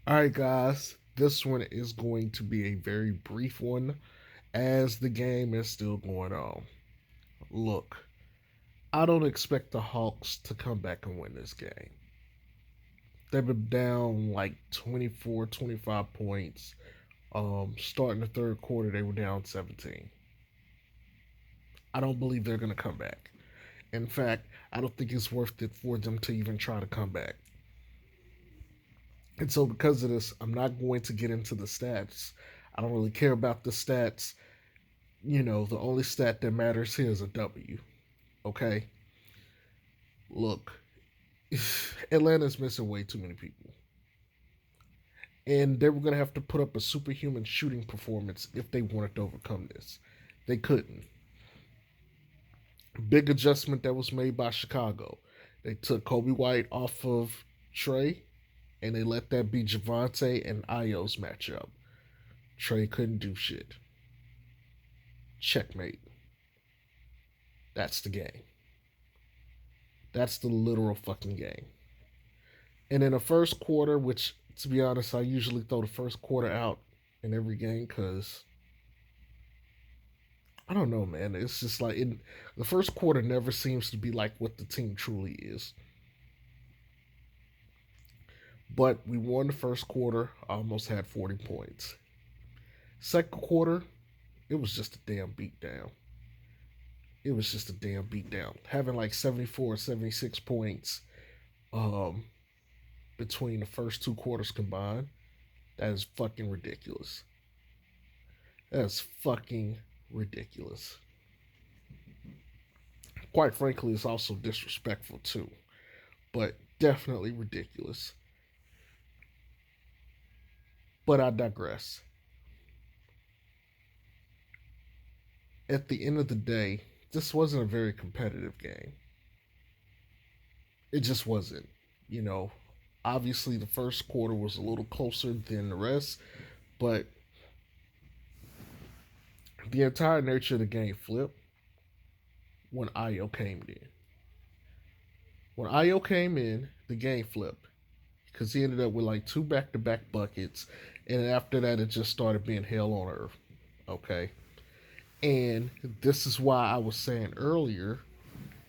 All right, guys, this one is going to be a very brief one as the game is still going on. Look, I don't expect the Hawks to come back and win this game. They've been down like 24, 25 points. Starting the third quarter, they were down 17. I don't believe they're going to come back. In fact, I don't think it's worth it for them to even try to come back. And so, because of this, I'm not going to get into the stats. I don't really care about the stats. The only stat that matters here is a W. Okay? Look, Atlanta's missing way too many people. And they were going to have to put up a superhuman shooting performance if they wanted to overcome this. They couldn't. Big adjustment that was made by Chicago. They took Kobe White off of Trey, and they let that be Javante and Io's matchup. Trey couldn't do shit. Checkmate. That's the game. That's the literal fucking game. And in the first quarter, which to be honest, I usually throw the first quarter out in every game because I don't know, man. It's just like the first quarter never seems to be like what the team truly is. But we won the first quarter. I almost had 40 points. Second quarter, it was just a damn beatdown. It was just a damn beatdown. Having like 74, 76 points um, between the first two quarters combined, that is fucking ridiculous. That is fucking ridiculous. Quite frankly, it's also disrespectful too, but definitely ridiculous. But I digress. At the end of the day, this wasn't a very competitive game. It just wasn't. You know, Obviously the first quarter was a little closer than the rest, but the entire nature of the game flipped when Io came in. When Io came in, the game flipped because he ended up with like two back-to-back buckets, and after that, it just started being hell on earth. Okay, and this is why I was saying earlier,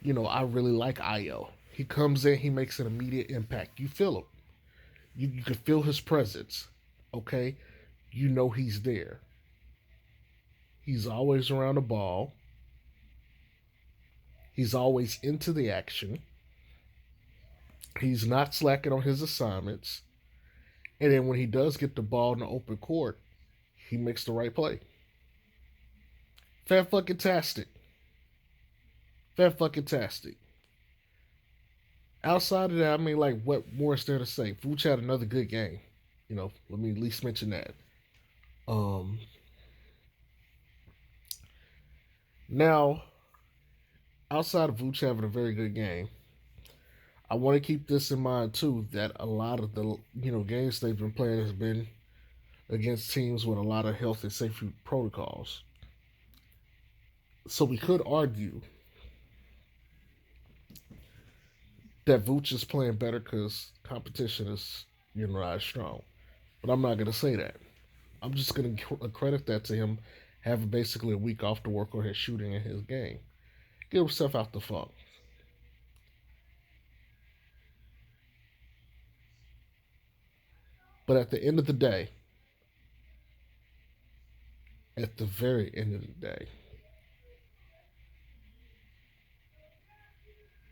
I really like Io. He comes in, he makes an immediate impact. You feel him. You can feel his presence. Okay, you know he's there. He's always around the ball. He's always into the action. He's not slacking on his assignments. And then when he does get the ball in the open court, he makes the right play. Fan fucking tastic. Fan fucking tastic. Outside of that, I mean, like, what more is there to say? Vooch had another good game. Let me at least mention that. Um, Now, outside of Vooch having a very good game, I want to keep this in mind too that a lot of the games they've been playing has been against teams with a lot of health and safety protocols. So we could argue that Vooch is playing better because competition is not as strong. But I'm not going to say that. I'm just going to credit that to him having basically a week off to work on his shooting and his game. Get himself out the funk. But at the end of the day, at the very end of the day,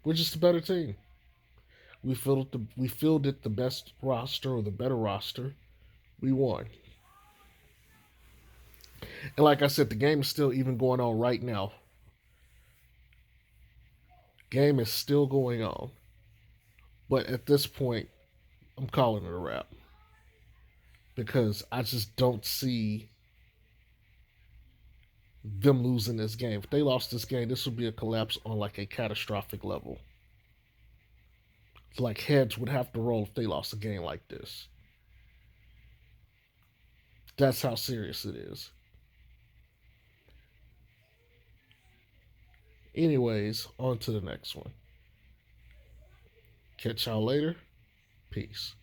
we're just a better team. We fielded the best roster or the better roster. We won. And like I said, the game is still even going on right now. Game is still going on. But at this point, I'm calling it a wrap because I just don't see them losing this game. If they lost this game, this would be a collapse on like a catastrophic level. Like heads would have to roll if they lost a game like this. That's how serious it is. Anyways, on to the next one. Catch y'all later. Peace.